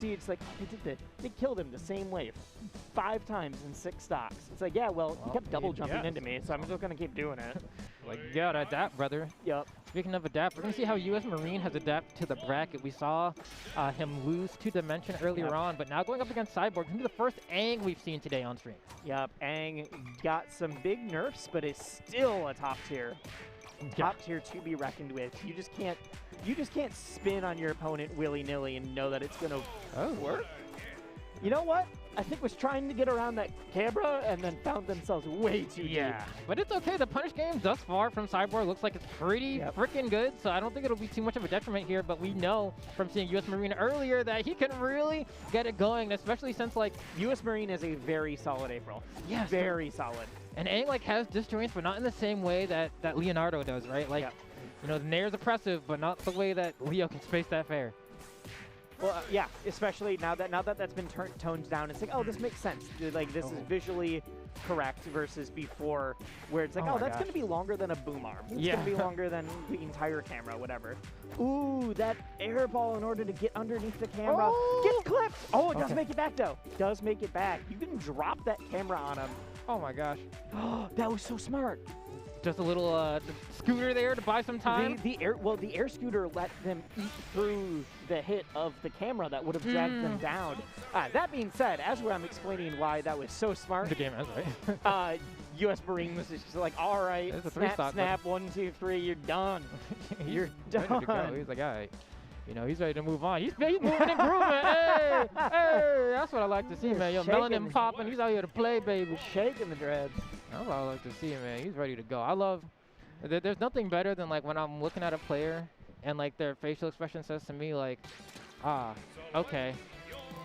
see, it's like they killed him the same way 5 times in 6 stocks. It's like, yeah, well, he kept double jumping into me, so I'm just gonna keep doing it. Like, you gotta adapt, brother. Yep. Speaking of adapt, we're gonna see how US Marine has adapted to the bracket. We saw him lose to Dimension earlier on, but now going up against Cyborg, gonna be the first Aang we've seen today on stream. Yep, Aang got some big nerfs, but is still a top tier. Top tier to be reckoned with. You just can't spin on your opponent willy-nilly and know that it's gonna work. You know what? I think was trying to get around that camera and then found themselves way too deep. But it's okay. The punish game thus far from Cyborg looks like it's pretty freaking good, so I don't think it'll be too much of a detriment here, but we know from seeing US Marine earlier that he can really get it going, especially since, like, US Marine is a very solid April. Yeah, very solid. And Aang, like, has disjoints, but not in the same way that Leonardo does, right? Like, you know, the Nair's oppressive, but not the way that Leo can space that fair. Well, yeah, especially now that that's been toned down. It's like, oh, this makes sense. Like, this is visually correct versus before, where it's like, oh, that's going to be longer than a boom arm. It's going to be longer than the entire camera, whatever. Ooh, that air ball in order to get underneath the camera. Gets clipped. Oh, it does make it back, though. Does make it back. You can drop that camera on him. Oh, my gosh. That was so smart. Just a little scooter there to buy some time. The air scooter let them eat through the hit of the camera that would have dragged them down. That being said, as I'm explaining why that was so smart, the game is right. US Marine was just like, all right, snap, 1, 2, 3, you're done. You're done. Ready to go. He's like, all right. You know, he's ready to move on. He's moving and grooving. Hey, that's what I like to see, man. Yo, melanin popping. He's out here to play, baby. Shaking the dreads. That's what I like to see, man. He's ready to go. I love. There's nothing better than, like, when I'm looking at a player and, like, their facial expression says to me, like, okay,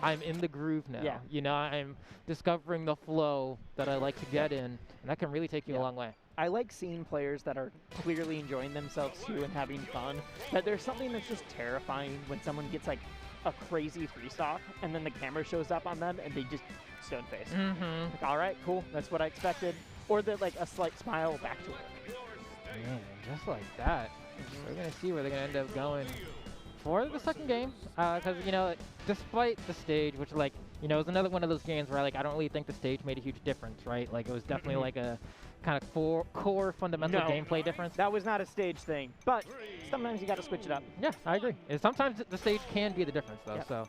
I'm in the groove now. Yeah. You know, I'm discovering the flow that I like to get in, and that can really take you a long way. I like seeing players that are clearly enjoying themselves too and having fun. But there's something that's just terrifying when someone gets like a crazy 3-stock and then the camera shows up on them and they just stone face. Like, all right, cool, that's what I expected. Or that like a slight smile back to it. Man, just like that. We're gonna see where they're gonna end up going for the second game, because, you know, despite the stage, which, like, you know, it was another one of those games where, like, I don't really think the stage made a huge difference, right? Like, it was definitely like a kind of core fundamental gameplay difference. That was not a stage thing, but sometimes you got to switch it up. Yeah, I agree. And sometimes the stage can be the difference, though. So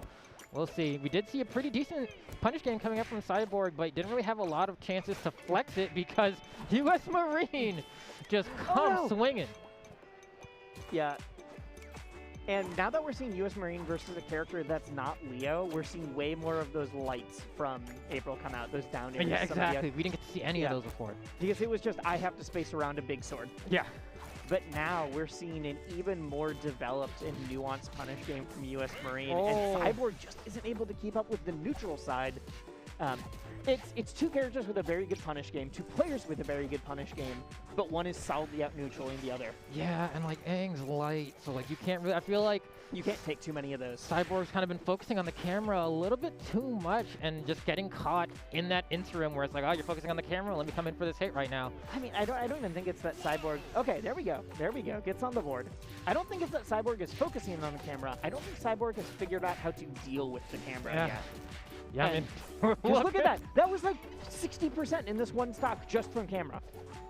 we'll see. We did see a pretty decent punish game coming up from Cyborg, but didn't really have a lot of chances to flex it because US Marine just comes swinging. Yeah. And now that we're seeing US Marine versus a character that's not Leo, we're seeing way more of those lights from April come out, those down airs. Yeah, exactly. We didn't get to see any of those before. Because it was just, I have to space around a big sword. Yeah. But now we're seeing an even more developed and nuanced punish game from US Marine. And Cyborg just isn't able to keep up with the neutral side. It's 2 characters with a very good punish game, 2 players with a very good punish game, but one is solidly out neutraling the other. Yeah, and, like, Aang's light, so, like, you can't really, I feel like you can't take too many of those. Cyborg's kind of been focusing on the camera a little bit too much and just getting caught in that interim where it's like, oh, you're focusing on the camera, let me come in for this hit right now. I mean, I don't even think it's that Cyborg. Okay, there we go. There we go. Gets on the board. I don't think it's that Cyborg is focusing on the camera. I don't think Cyborg has figured out how to deal with the camera yet. Yeah, I mean, look at that. That was like 60% in this one stock just from camera.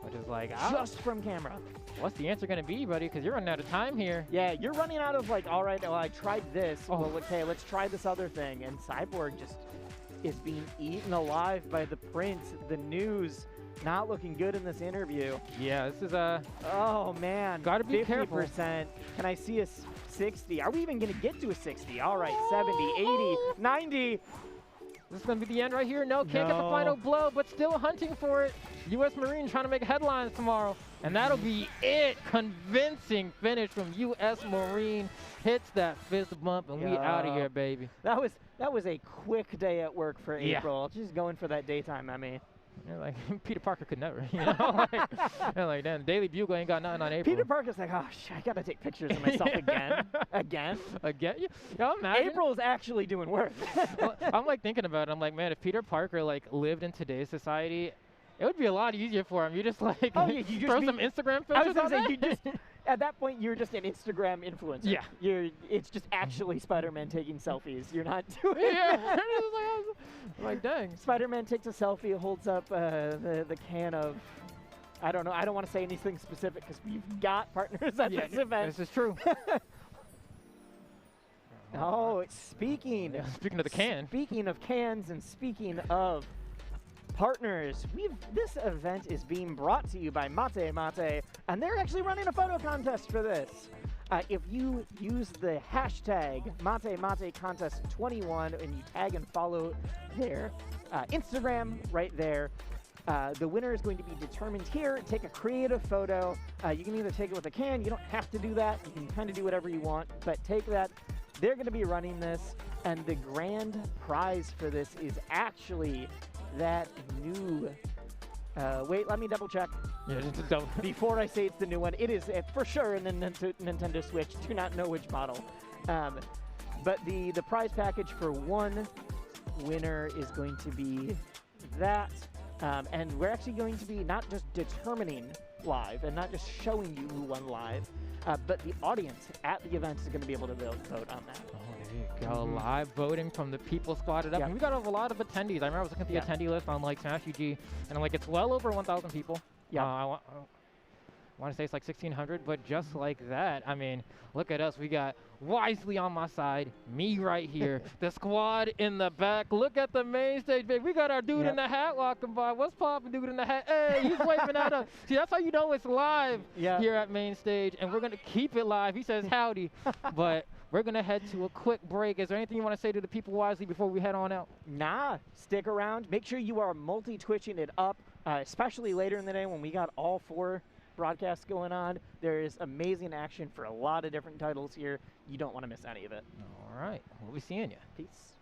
Which is like, just from camera. What's the answer going to be, buddy? Because you're running out of time here. Yeah, you're running out of, like, all right, well, I tried this. Well, okay, let's try this other thing. And Cyborg just is being eaten alive by the prince, the news. Not looking good in this interview. Yeah, this is a... Oh, man. Gotta be 50%. careful. Can I see a 60? Are we even going to get to a 60? All right, 70, 80, 90. This is going to be the end right here. No, can't get the final blow, but still hunting for it. US Marine trying to make headlines tomorrow. And that'll be it. Convincing finish from US Marine. Hits that fist bump, and we out of here, baby. That was a quick day at work for April. She's going for that daytime, I mean. You're like, Peter Parker could never, you know? Like, damn, Daily Bugle ain't got nothing on April. Peter Parker's like, oh, shit, I got to take pictures of myself again. Again? Yeah, imagine. April's actually doing work. Well, I'm, like, thinking about it. I'm like, man, if Peter Parker, like, lived in today's society, it would be a lot easier for him. You just, like, throw some Instagram filters on there. At that point, you're just an Instagram influencer. Yeah. It's just actually Spider-Man taking selfies. You're not doing Yeah. Like, dang. Spider-Man takes a selfie, holds up the can of, I don't know, I don't want to say anything specific because we've got partners at this event. This is true. Oh, speaking of the can. Speaking of cans and speaking of partners, this event is being brought to you by Mate Mate, and they're actually running a photo contest for this. If you use the hashtag MateMateContest21 and you tag and follow their Instagram right there, the winner is going to be determined here. Take a creative photo. You can either take it with a can. You don't have to do that. You can kind of do whatever you want, but take that. They're going to be running this, and the grand prize for this is actually that new... wait, let me double check. Yeah, just double. Before I say it's the new one, it is for sure a Nintendo Switch. Do not know which model. But the prize package for one winner is going to be that. And we're actually going to be not just determining live and not just showing you who won live, but the audience at the event is going to be able to vote on that. Oh, there you go. Live voting from the people squatted up. Yep. And we got a lot of attendees. I remember I was looking at the attendee list on like Smash UG, and like it's well over 1,000 people. Yeah. I want to say it's like 1,600, but just like that, I mean, look at us. We got Wisely on my side, me right here, the squad in the back. Look at the main stage, baby. We got our dude in the hat walking by. What's poppin', dude in the hat? Hey, he's waving at us. See, that's how you know it's live here at main stage, and we're going to keep it live. He says howdy, but we're going to head to a quick break. Is there anything you want to say to the people, Wisely, before we head on out? Nah, stick around. Make sure you are multi-twitching it up, especially later in the day when we got all 4 broadcasts going on. There is amazing action for a lot of different titles here. You don't want to miss any of it. All right. We'll be seeing you. Peace.